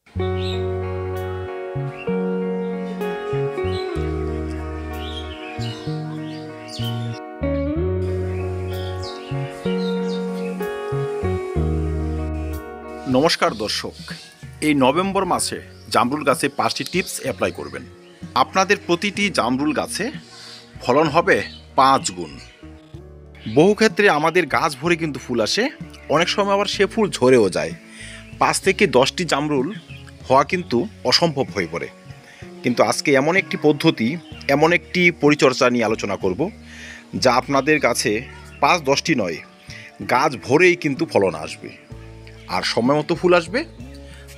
নমস্কার দর্শক, এই নভেম্বর মাসে জামরুল গাছে 5টি টিপস অ্যাপ্লাই করবেন। আপনাদের প্রতিটি জামরুল গাছে ফলন হবে 5 গুণ। বহু ক্ষেত্রে আমাদের গাছ ভরে কিন্তু ফুল আসে, অনেক সময় আবার সে ফুল ঝরেও যায়। 5 থেকে 10টি জামরুল হওয়া কিন্তু অসম্ভব হয়ে পড়ে। কিন্তু আজকে এমন একটি পদ্ধতি, এমন একটি পরিচর্যা নিয়ে আলোচনা করব, যা আপনাদের গাছে 5-10টি নয়, গাছ ভরেই কিন্তু ফলন আসবে আর সময় মতো ফুল আসবে।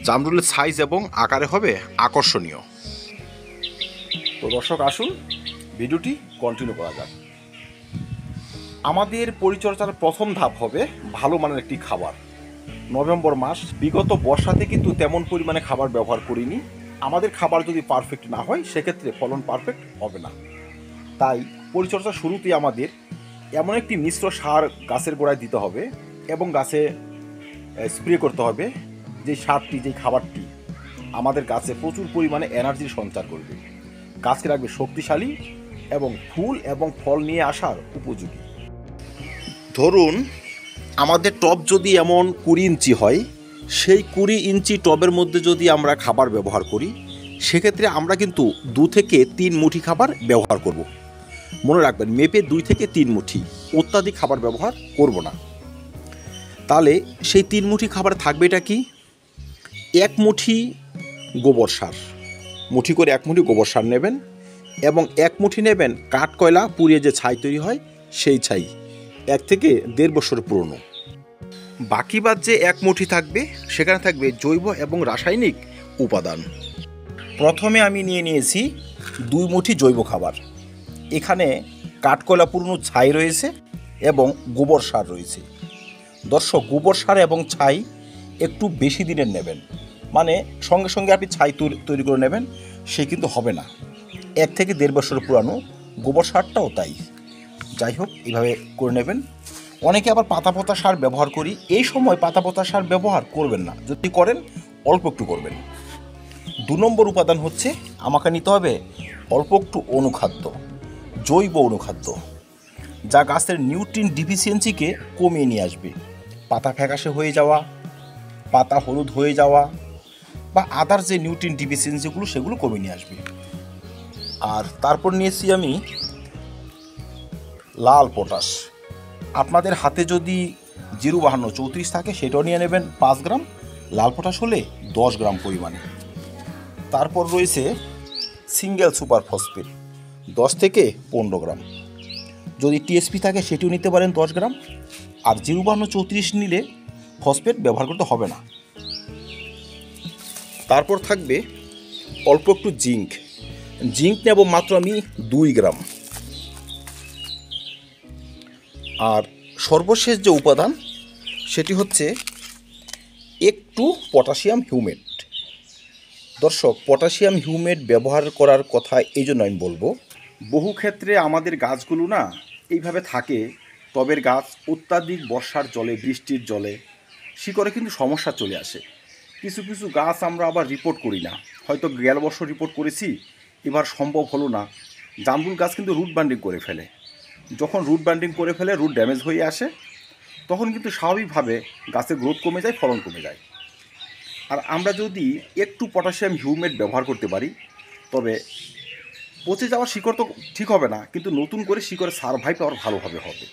জামরুলের সাইজ এবং আকারে হবে আকর্ষণীয়। তো দর্শক, আসুন ভিডিওটি কন্টিনিউ করা যাক। আমাদের পরিচর্যার প্রথম ধাপ হবে ভালো মানের একটি খাবার। নভেম্বর মাস, বিগত বর্ষাতে কিন্তু তেমন পরিমাণে খাবার ব্যবহার করিনি। আমাদের খাবার যদি পারফেক্ট না হয়, সেক্ষেত্রে ফলন পারফেক্ট হবে না। তাই পরিচর্যা শুরুতেই আমাদের এমন একটি মিশ্র সার গাছের গোড়ায় দিতে হবে এবং গাছে স্প্রে করতে হবে। যে সারটি, যে খাবারটি আমাদের গাছে প্রচুর পরিমাণে এনার্জির সঞ্চার করবে, গাছকে রাখবে শক্তিশালী এবং ফুল এবং ফল নিয়ে আসার উপযোগী। ধরুন আমাদের টব যদি এমন 20 ইঞ্চি হয়, সেই 20 ইঞ্চি টবের মধ্যে যদি আমরা খাবার ব্যবহার করি, সেক্ষেত্রে আমরা কিন্তু 2 থেকে 3 মুঠি খাবার ব্যবহার করব। মনে রাখবেন, মেপে 2 থেকে 3 মুঠি, অত্যাধিক খাবার ব্যবহার করব না। তাহলে সেই 3 মুঠি খাবার থাকবে এটা কি? 1 মুঠি গোবর সার, মুঠি করে 1 মুঠি গোবর সার নেবেন এবং 1 মুঠি নেবেন কাঠকয়লা পুড়িয়ে যে ছাই তৈরি হয়, সেই ছাই, 1 থেকে 1.5 বছর পুরনো। বাকি বাদ যে 1 মুঠি থাকবে, সেখানে থাকবে জৈব এবং রাসায়নিক উপাদান। প্রথমে আমি নিয়েছি 2 মুঠি জৈব খাবার। এখানে কাঠকয়লা পুরনো ছাই রয়েছে এবং গোবর সার রয়েছে। দর্শক, গোবর সার এবং ছাই একটু বেশি দিনের নেবেন, মানে সঙ্গে সঙ্গে আপনি ছাই তৈরি করে নেবেন সে কিন্তু হবে না। 1 থেকে 1.5 বছর পুরানো গোবর সারটাও তাই। যাই হোক, এইভাবে করে নেবেন। অনেকে আবার পাতা পচা সার ব্যবহার করি, এই সময় পাতা পচা সার ব্যবহার করবেন না, যদি করেন অল্প একটু করবেন। 2 নম্বর উপাদান হচ্ছে আমাকে নিতে হবে অল্প একটু অনুখাদ্য, জৈব অনুখাদ্য, যা গাছের নিউট্রিয়েন্ট ডিফিসিয়েন্সিকে কমিয়ে নিয়ে আসবে। পাতা ফ্যাকাশে হয়ে যাওয়া, পাতা হলুদ হয়ে যাওয়া বা আদার যে নিউট্রিয়েন্ট ডিফিসিয়েন্সিগুলো, সেগুলো কমিয়ে নিয়ে আসবে। আর তারপর নিয়েছি আমি লাল পটাশ। আপনাদের হাতে যদি 05234 থাকে, সেটাও নিয়ে নেবেন 5 গ্রাম, লাল পটাশ হলে 10 গ্রাম পরিমাণে। তারপর রয়েছে সিঙ্গেল সুপার ফসফেট, 10 থেকে 15 গ্রাম। যদি টিএসপি থাকে সেটিও নিতে পারেন 10 গ্রাম। আর 05234 নিলে ফসফেট ব্যবহার করতে হবে না। তারপর থাকবে অল্প একটু জিঙ্ক নেব মাত্র আমি 2 গ্রাম। আর সর্বশেষ যে উপাদান, সেটি হচ্ছে একটু পটাশিয়াম হিউমেট। দর্শক, পটাশিয়াম হিউমেট ব্যবহার করার কথা এই জন্য আমি বলবো, বহু ক্ষেত্রে আমাদের গাছগুলো না এইভাবে থাকে, টবের গাছ, অত্যাধিক বর্ষার জলে, বৃষ্টির জলে শিকড়ে কিন্তু সমস্যা চলে আসে। কিছু কিছু গাছ আমরা আবার রিপোর্ট করি না, হয়তো গেল বছর রিপোর্ট করেছি, এবার সম্ভব হলো না। জামরুল গাছ কিন্তু রুট বান্ডিং করে ফেলে। যখন রুট বান্ডিং করে ফেলে, রুট ড্যামেজ হয়ে আসে, তখন কিন্তু স্বাভাবিকভাবে গাছের গ্রোথ কমে যায়, ফলন কমে যায়। আর আমরা যদি একটু পটাশিয়াম হিউমেট ব্যবহার করতে পারি, তবে পচে যাওয়ার শিকড় তো ঠিক হবে না, কিন্তু নতুন করে শিকড়ে সারভাইভ আবার ভালোভাবে হবে।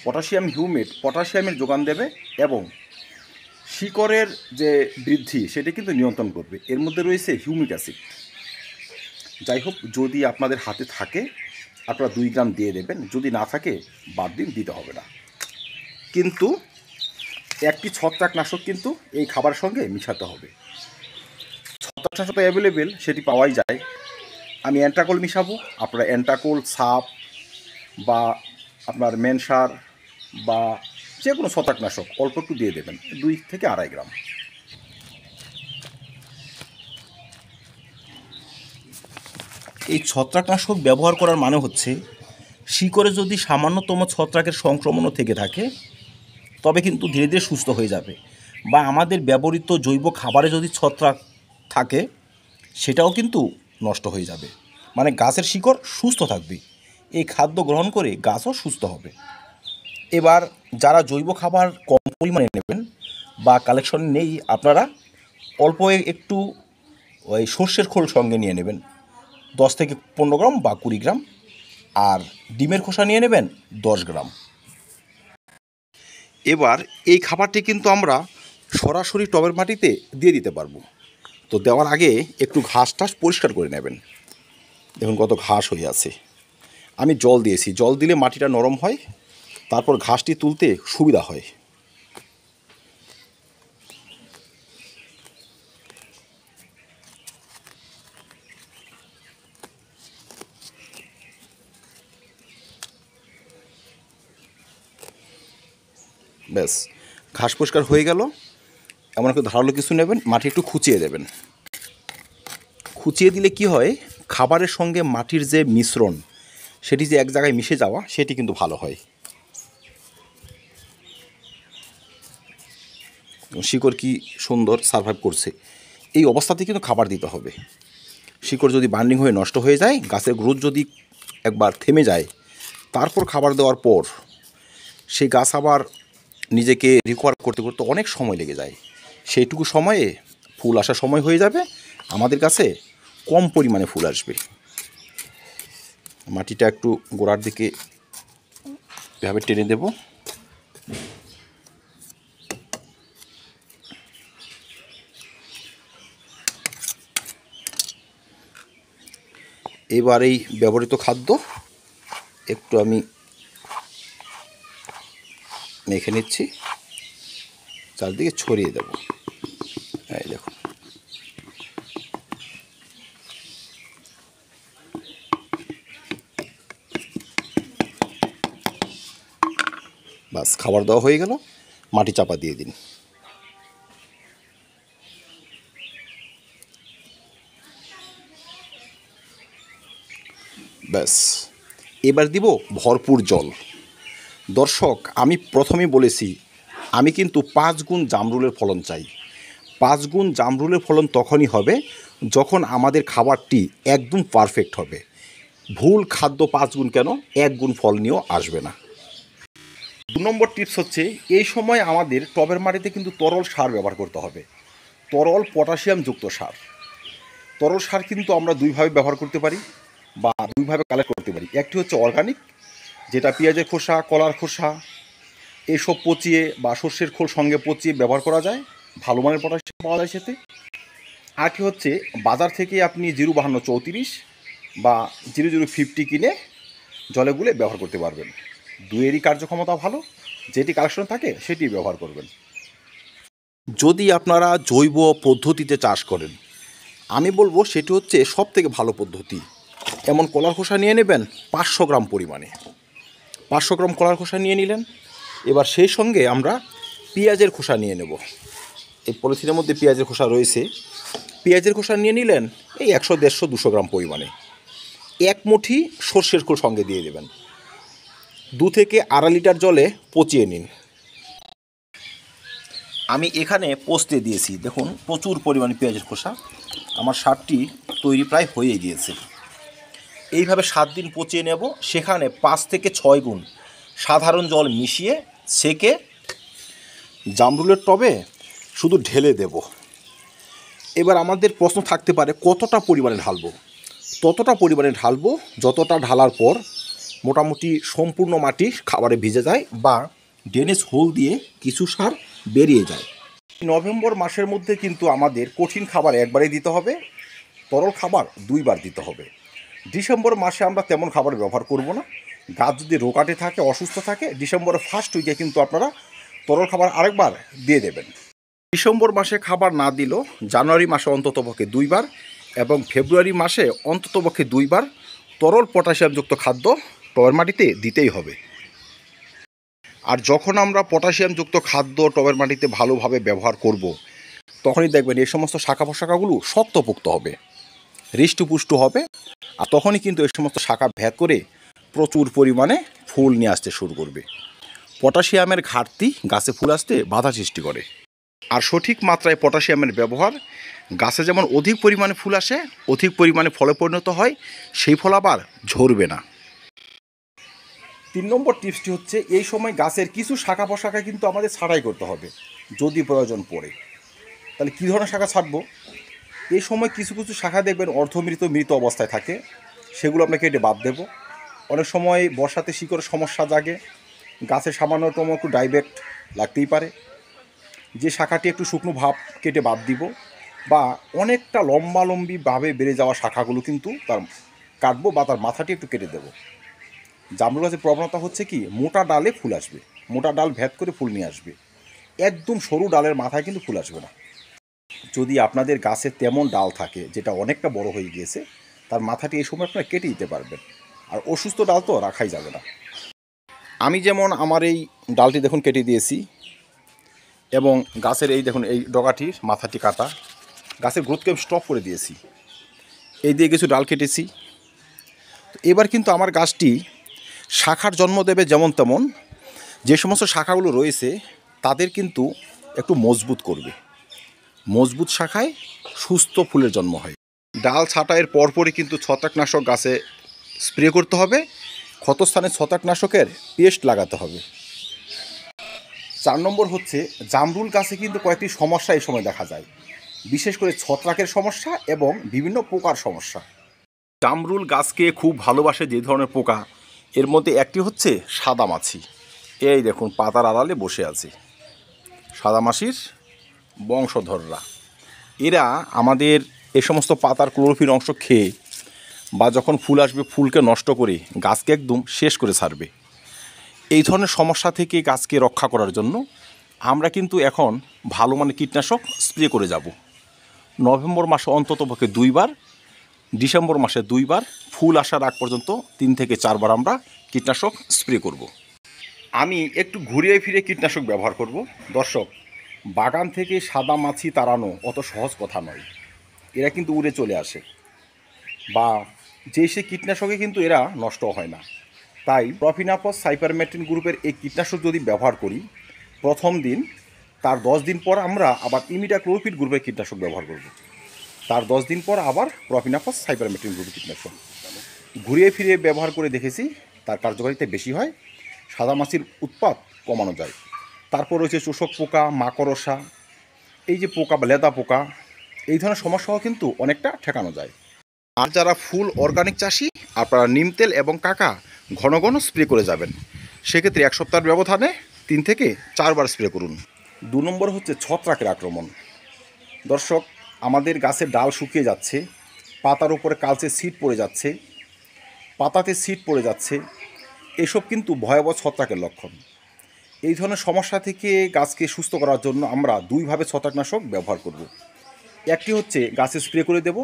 পটাশিয়াম হিউমেট পটাশিয়ামের যোগান দেবে এবং শিকড়ের যে বৃদ্ধি, সেটা কিন্তু নিয়ন্ত্রণ করবে। এর মধ্যে রয়েছে হিউমিক অ্যাসিড। যাই হোক, যদি আপনাদের হাতে থাকে আপনারা 2 গ্রাম দিয়ে দেবেন, যদি না থাকে বাদ দিন, দিতে হবে না। কিন্তু একটি ছত্রাকনাশক কিন্তু এই খাবারের সঙ্গে মিশাতে হবে। ছত্রাকনাশক অ্যাভেলেবেল, সেটি পাওয়াই যায়। আমি অ্যান্টাকোল মিশাবো, আপনারা অ্যান্টাকোল, সাপ বা আপনার মেনসার বা যে কোনো ছত্রাকনাশক অল্প একটু দিয়ে দেবেন, 2 থেকে 2.5 গ্রাম। এই ছত্রাকনাশক ব্যবহার করার মানে হচ্ছে, শিকড়ে যদি সামান্যতম ছত্রাকের সংক্রমণও থেকে থাকে, তবে কিন্তু ধীরে ধীরে সুস্থ হয়ে যাবে। বা আমাদের ব্যবহৃত জৈব খাবারে যদি ছত্রাক থাকে সেটাও কিন্তু নষ্ট হয়ে যাবে, মানে গাছের শিকড় সুস্থ থাকবে। এই খাদ্য গ্রহণ করে গাছও সুস্থ হবে। এবার যারা জৈব খাবার কম পরিমাণে নেবেন বা কালেকশন নেই, আপনারা অল্প একটু ওই সর্ষের খোল সঙ্গে নিয়ে নেবেন 10 থেকে 15 গ্রাম বা 20 গ্রাম, আর ডিমের খোসা নিয়ে নেবেন 10 গ্রাম। এবার এই খাবারটি কিন্তু আমরা সরাসরি টবের মাটিতে দিয়ে দিতে পারবো। তো দেওয়ার আগে একটু ঘাস টাস পরিষ্কার করে নেবেন। দেখুন কত ঘাস হয়ে আছে। আমি জল দিয়েছি, জল দিলে মাটিটা নরম হয়, তারপর ঘাসটি তুলতে সুবিধা হয়। ব্যাস, ঘাস পরিষ্কার হয়ে গেল। এমন একটু ধারালো কিছু নেবেন, মাটি একটু খুঁচিয়ে দেবেন। খুঁচিয়ে দিলে কি হয়, খাবারের সঙ্গে মাটির যে মিশ্রণ সেটি যে এক জায়গায় মিশে যাওয়া, সেটি কিন্তু ভালো হয়। শিকড় কি সুন্দর সারভাইভ করছে। এই অবস্থাতে কিন্তু খাবার দিতে হবে। শিকড় যদি বার্নিং হয়ে নষ্ট হয়ে যায়, গাছের গ্রোথ যদি একবার থেমে যায়, তারপর খাবার দেওয়ার পর সেই গাছ আবার নিজেকে রিকভার করতে করতে অনেক সময় লেগে যায়। সেইটুকু সময়ে ফুল আসার সময় হয়ে যাবে, আমাদের কাছে কম পরিমাণে ফুল আসবে। মাটিটা একটু গোড়ার দিকে এভাবে টেনে দেব। এবার এই ব্যবহৃত খাদ্য একটু আমি মেখে নিচ্ছি, চারদিকে ছড়িয়ে দেব। এই দেখুন, বাস খাবার দেওয়া হয়ে গেল। মাটি চাপা দিয়ে দিন। ব্যাস, এবার দিব ভরপুর জল। দর্শক, আমি প্রথমেই বলেছি আমি কিন্তু 5 গুণ জামরুলের ফলন চাই। 5 গুণ জামরুলের ফলন তখনই হবে যখন আমাদের খাবারটি একদম পারফেক্ট হবে। ভুল খাদ্য 5 গুণ কেন, 1 গুণ ফল নিয়েও আসবে না। 2 নম্বর টিপস হচ্ছে, এই সময় আমাদের টবের মাটিতে কিন্তু তরল সার ব্যবহার করতে হবে। তরল পটাশিয়াম যুক্ত সার। তরল সার কিন্তু আমরা দুইভাবে ব্যবহার করতে পারি বা দুইভাবে কালেক্ট করতে পারি। একটি হচ্ছে অর্গানিক, যেটা পেঁয়াজের খোসা, কলার খোসা এসব পচিয়ে বা সর্ষের খোল সঙ্গে পচিয়ে ব্যবহার করা যায়, ভালো মানের পটাশিয়াম পাওয়া যায় সেতে। আর কি হচ্ছে, বাজার থেকে আপনি 05234 বা 0050 কিনে জলে গুলে ব্যবহার করতে পারবেন। দুয়েরই কার্যক্ষমতা ভালো, যেটি কালেকশন থাকে সেটি ব্যবহার করবেন। যদি আপনারা জৈব পদ্ধতিতে চাষ করেন, আমি বলবো সেটি হচ্ছে সবথেকে ভালো পদ্ধতি। এমন কলার খোসা নিয়ে নেবেন 500 গ্রাম পরিমাণে। 500 গ্রাম কলার খোসা নিয়ে নিলেন। এবার সেই সঙ্গে আমরা পেঁয়াজের খোসা নিয়ে নেব। এই পলিথিনের মধ্যে পেঁয়াজের খোসা রয়েছে। পেঁয়াজের খোসা নিয়ে নিলেন এই 100, 150, 200 গ্রাম পরিমাণে। 1 মুঠি সর্ষের খোল সঙ্গে দিয়ে দেবেন। 2 থেকে 2.5 লিটার জলে পচিয়ে নিন। আমি এখানে পোস্তে দিয়েছি, দেখুন প্রচুর পরিমাণে পেঁয়াজের খোসা। আমার সারটি তৈরি প্রায় হয়ে গিয়েছে। এইভাবে 7 দিন পচিয়ে নেব। সেখানে 5 থেকে 6 গুণ সাধারণ জল মিশিয়ে সেকে জামরুলের টবে শুধু ঢেলে দেব। এবার আমাদের প্রশ্ন থাকতে পারে কতটা পরিমাণে ঢালবো। ততটা পরিমাণে ঢালবো যতটা ঢালার পর মোটামুটি সম্পূর্ণ মাটি খাবারে ভিজে যায় বা ড্রেনেজ হোল দিয়ে কিছু সার বেরিয়ে যায়। নভেম্বর মাসের মধ্যে কিন্তু আমাদের কঠিন খাবার একবারেই দিতে হবে, তরল খাবার 2 বার দিতে হবে। ডিসেম্বর মাসে আমরা তেমন খাবার ব্যবহার করব না। গাছ যদি রোগাটে থাকে, অসুস্থ থাকে, ডিসেম্বরের ফার্স্ট উইকে কিন্তু আপনারা তরল খাবার আরেকবার দিয়ে দেবেন। ডিসেম্বর মাসে খাবার না দিলেও জানুয়ারি মাসে অন্ততপক্ষে 2 বার এবং ফেব্রুয়ারি মাসে অন্ততপক্ষে 2 বার তরল পটাশিয়ামযুক্ত খাদ্য টবের মাটিতে দিতেই হবে। আর যখন আমরা পটাশিয়ামযুক্ত খাদ্য টবের মাটিতে ভালোভাবে ব্যবহার করব, তখনই দেখবেন এই সমস্ত শাখা প্রশাখাগুলো শক্তপোক্ত হবে, হৃষ্টপুষ্ট হবে। আর তখনই কিন্তু এই সমস্ত শাখা ভেদ করে প্রচুর পরিমাণে ফুল নিয়ে আসতে শুরু করবে। পটাশিয়ামের ঘাটতি গাছে ফুল আসতে বাধা সৃষ্টি করে। আর সঠিক মাত্রায় পটাশিয়ামের ব্যবহার গাছে যেমন অধিক পরিমাণে ফুল আসে, অধিক পরিমাণে ফলে পরিণত হয়, সেই ফল আবার ঝরবে না। 3 নম্বর টিপসটি হচ্ছে, এই সময় গাছের কিছু শাখা প্রশাখা কিন্তু আমাদের ছাঁটাই করতে হবে যদি প্রয়োজন পড়ে। তাহলে কী ধরনের শাখা ছাড়বো? এই সময় কিছু কিছু শাখা দেখবেন অর্ধমৃত মৃত অবস্থায় থাকে, সেগুলো আপনাকে কেটে বাদ দেবো। অনেক সময় বর্ষাতে শিকড়ের সমস্যা জাগে, গাছে সামান্যতম একটু ডাইব্যাক্ট লাগতেই পারে, যে শাখাটি একটু শুকনো ভাব কেটে বাদ দিব, বা অনেকটা লম্বালম্বিভাবে বেড়ে যাওয়া শাখাগুলো কিন্তু তার কাটবো বা তার মাথাটি একটু কেটে দেবো। জামরুল গাছের প্রবণতা হচ্ছে কি, মোটা ডালে ফুল আসবে, মোটা ডাল ভেদ করে ফুল নিয়ে আসবে, একদম সরু ডালের মাথায় কিন্তু ফুল আসবে না। যদি আপনাদের গাছে তেমন ডাল থাকে যেটা অনেকটা বড় হয়ে গিয়েছে, তার মাথাটি এই সময় আপনারা কেটে দিতে পারবেন। আর অসুস্থ ডাল তো রাখাই যাবে না। আমি যেমন আমার এই ডালটি দেখুন কেটে দিয়েছি, এবং গাছের এই দেখুন এই ডগাটির মাথাটি কাটা, গাছের গ্রোথকে আমি স্টপ করে দিয়েছি, এই দিয়ে কিছু ডাল কেটেছি। এবার কিন্তু আমার গাছটি শাখার জন্ম দেবে যেমন তেমন, যে সমস্ত শাখাগুলো রয়েছে তাদের কিন্তু একটু মজবুত করবে। মজবুত শাখায় সুস্থ ফুলের জন্ম হয়। ডাল ছাঁটাইয়ের পরপরই কিন্তু ছত্রাকনাশক গাছে স্প্রে করতে হবে, ক্ষতস্থানে ছত্রাকনাশকের পেস্ট লাগাতে হবে। 4 নম্বর হচ্ছে, জামরুল গাছে কিন্তু কয়েকটি সমস্যা এই সময় দেখা যায়, বিশেষ করে ছত্রাকের সমস্যা এবং বিভিন্ন পোকার সমস্যা। জামরুল গাছকে খুব ভালোবাসে যে ধরনের পোকা, এর মধ্যে একটি হচ্ছে সাদামাছি। এই দেখুন পাতার আড়ালে বসে আছে সাদামাছির বংশধররা। এরা আমাদের এ সমস্ত পাতার ক্লোরোফিল অংশ খেয়ে বা যখন ফুল আসবে ফুলকে নষ্ট করে গাছকে একদম শেষ করে ছাড়বে। এই ধরনের সমস্যা থেকে গাছকে রক্ষা করার জন্য আমরা কিন্তু এখন ভালো মানের কীটনাশক স্প্রে করে যাব। নভেম্বর মাসে অন্ততপক্ষে 2 বার, ডিসেম্বর মাসে 2 বার, ফুল আসার আগ পর্যন্ত 3 থেকে 4 বার আমরা কীটনাশক স্প্রে করব। আমি একটু ঘুরিয়ে ফিরে কীটনাশক ব্যবহার করব। দর্শক, বাগান থেকে সাদা মাছি তাড়ানো অত সহজ কথা নয়, এরা কিন্তু উড়ে চলে আসে, বা যে সে কীটনাশকে কিন্তু এরা নষ্ট হয় না। তাই প্রফিনাফস সাইপারমেথ্রিন গ্রুপের এই কীটনাশক যদি ব্যবহার করি, প্রথম দিন তার 10 দিন পর আমরা আবার ইমিডাক্লোপিড গ্রুপের কীটনাশক ব্যবহার করব, তার 10 দিন পর আবার প্রফিনাফস সাইপারমেথ্রিন গ্রুপের কীটনাশক ঘুরিয়ে ফিরিয়ে ব্যবহার করে দেখেছি, তার কার্যকারিতা বেশি হয়, সাদামাছির উৎপাত কমানো যায়। তারপর রয়েছে চোষক পোকা, মাকড়সা, এই যে পোকা বা লেদা পোকা, এই ধরনের সমস্যাও কিন্তু অনেকটা ঠেকানো যায়। আর যারা ফুল অর্গানিক চাষি, আপনারা নিম তেল এবং কাকা ঘন ঘন স্প্রে করে যাবেন। সেক্ষেত্রে 1 সপ্তাহের ব্যবধানে 3 থেকে 4 বার স্প্রে করুন। 2 নম্বর হচ্ছে ছত্রাকের আক্রমণ। দর্শক, আমাদের গাছের ডাল শুকিয়ে যাচ্ছে, পাতার উপরে কালচে ছিট পড়ে যাচ্ছে, পাতাতে ছিট পড়ে যাচ্ছে, এসব কিন্তু ভয়াবহ ছত্রাকের লক্ষণ। এই ধরনের সমস্যা থেকে গাছকে সুস্থ করার জন্য আমরা 2 ভাবে ছত্রাকনাশক ব্যবহার করব। একটি হচ্ছে গাছে স্প্রে করে দেব,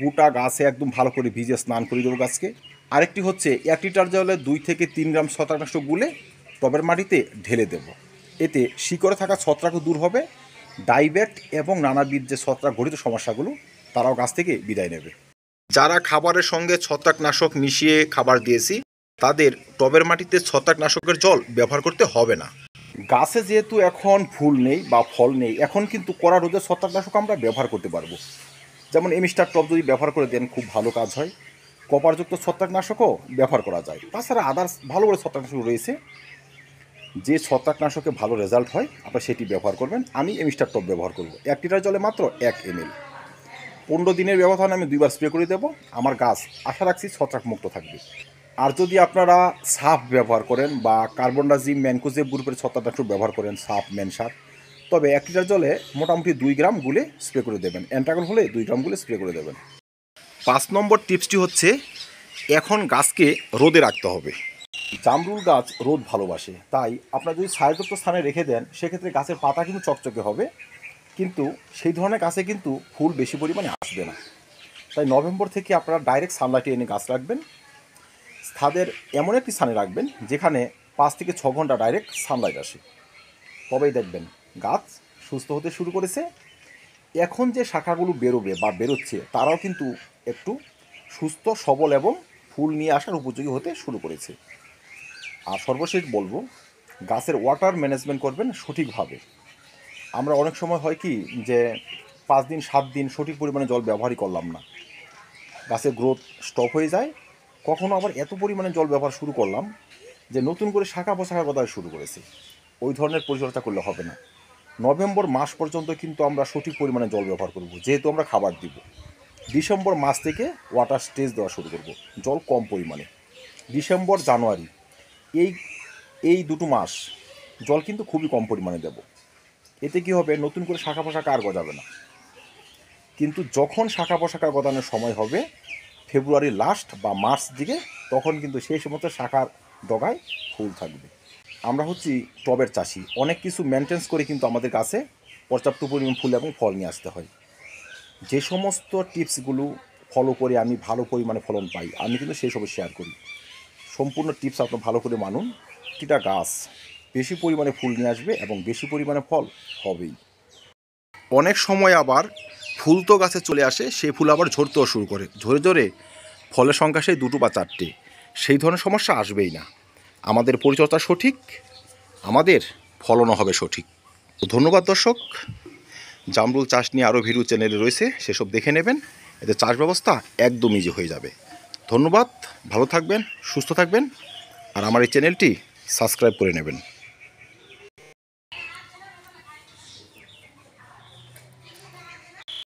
গোটা গাছে একদম ভালো করে ভিজে স্নান করে দেবো গাছকে। আরেকটি হচ্ছে 1 লিটার জলে 2 থেকে 3 গ্রাম ছত্রাকনাশক গুলে টবের মাটিতে ঢেলে দেব। এতে শিকড়ে থাকা ছত্রাকও দূর হবে, ডাইব্যাক্ট এবং নানাবিধ যে ছত্রাক ঘটিত সমস্যাগুলো তারাও গাছ থেকে বিদায় নেবে। যারা খাবারের সঙ্গে ছত্রাকনাশক মিশিয়ে খাবার দিয়েছি, তাদের টবের মাটিতে ছত্রাকনাশকের জল ব্যবহার করতে হবে না। গাছে যেহেতু এখন ফুল নেই বা ফল নেই, এখন কিন্তু কড়া রোদের ছত্রাকনাশক আমরা ব্যবহার করতে পারবো। যেমন এমিস্টার টপ যদি ব্যবহার করে দেন খুব ভালো কাজ হয়, কপারযুক্ত ছত্রাকনাশকও ব্যবহার করা যায়। তাছাড়া আদার্স ভালো করে ছত্রাকনাশক রয়েছে, যে ছত্রাকনাশকে ভালো রেজাল্ট হয় আপনারা সেটি ব্যবহার করবেন। আমি এমিস্টার টপ ব্যবহার করব, 1 লিটার জলে মাত্র 1 ml। 15 দিনের ব্যবধানে আমি 2 বার স্প্রে করে দেবো। আমার গাছ আশা রাখছি ছত্রাকমুক্ত থাকবে। আর যদি আপনারা সাফ ব্যবহার করেন বা কার্বনডাজিম ম্যানকোজেব গ্রুপের ছত্রাকনাশক ব্যবহার করেন, সাফ ম্যানসার, তবে 1 লিটার জলে মোটামুটি 2 গ্রাম গুলে স্প্রে করে দেবেন। অ্যান্টাগন হলে 2 গ্রাম গুলে স্প্রে করে দেবেন। 5 নম্বর টিপসটি হচ্ছে, এখন গাছকে রোদে রাখতে হবে। জামরুল গাছ রোদ ভালোবাসে, তাই আপনারা যদি ছায়াযুক্ত স্থানে রেখে দেন সেক্ষেত্রে গাছের পাতা কিন্তু চকচকে হবে, কিন্তু সেই ধরনের গাছে কিন্তু ফুল বেশি পরিমাণে আসবে না। তাই নভেম্বর থেকে আপনারা ডাইরেক্ট সানলাইটে এনে গাছ রাখবেন। ছাদের এমন একটি স্থানে রাখবেন যেখানে 5 থেকে 6 ঘন্টা ডাইরেক্ট সানলাইট আসে, তবেই দেখবেন গাছ সুস্থ হতে শুরু করেছে। এখন যে শাখাগুলো বেরোবে বা বেরোচ্ছে তারাও কিন্তু একটু সুস্থ সবল এবং ফুল নিয়ে আসার উপযোগী হতে শুরু করেছে। আর সর্বশেষ বলবো, গাছের ওয়াটার ম্যানেজমেন্ট করবেন সঠিকভাবে। আমরা অনেক সময় হয় কি যে 5 দিন 7 দিন সঠিক পরিমাণে জল ব্যবহারই করলাম না, গাছের গ্রোথ স্টপ হয়ে যায়। কখনো আবার এত পরিমাণে জল ব্যবহার শুরু করলাম যে নতুন করে শাখা পোশাখা গজাতে শুরু করেছে। ওই ধরনের পরিচর্যা করলে হবে না। নভেম্বর মাস পর্যন্ত কিন্তু আমরা সঠিক পরিমাণে জল ব্যবহার করব, যেহেতু আমরা খাবার দিব। ডিসেম্বর মাস থেকে ওয়াটার স্টেজ দেওয়া শুরু করব, জল কম পরিমাণে। ডিসেম্বর জানুয়ারি এই এই দুটো মাস জল কিন্তু খুবই কম পরিমাণে দেব। এতে কী হবে, নতুন করে শাখা পোশাখা আর গজাবে না। কিন্তু যখন শাখা পোশাখা গজানোর সময় হবে ফেব্রুয়ারি লাস্ট বা মার্চ দিকে, তখন কিন্তু সেই সমস্ত শাখার ডগায় ফুল থাকবে। আমরা হচ্ছি টবের চাষি, অনেক কিছু মেনটেন্স করে কিন্তু আমাদের কাছে পর্যাপ্ত পরিমাণ ফুল এবং ফল নিয়ে আসতে হয়। যে সমস্ত টিপসগুলো ফলো করে আমি ভালো পরিমাণে ফলন পাই, আমি কিন্তু সেই সব শেয়ার করি। সম্পূর্ণ টিপস আপনার ভালো করে মানুন, প্রতিটা গাছ বেশি পরিমাণে ফুল নিয়ে আসবে এবং বেশি পরিমাণে ফল হবেই। অনেক সময় আবার ফুল তো গাছে চলে আসে, সেই ফুল আবার ঝরতেও শুরু করে, ঝরে ঝরে ফলের সংখ্যা সেই 2 বা 4টে। সেই ধরনের সমস্যা আসবেই না। আমাদের পরিচর্যা সঠিক, আমাদের ফলনও হবে সঠিক। ধন্যবাদ দর্শক। জামরুল চাষ নিয়ে আরও ভিডিও চ্যানেলে রয়েছে, সেসব দেখে নেবেন। এতে চাষ ব্যবস্থা একদম ইজি হয়ে যাবে। ধন্যবাদ, ভালো থাকবেন, সুস্থ থাকবেন, আর আমার এই চ্যানেলটি সাবস্ক্রাইব করে নেবেন।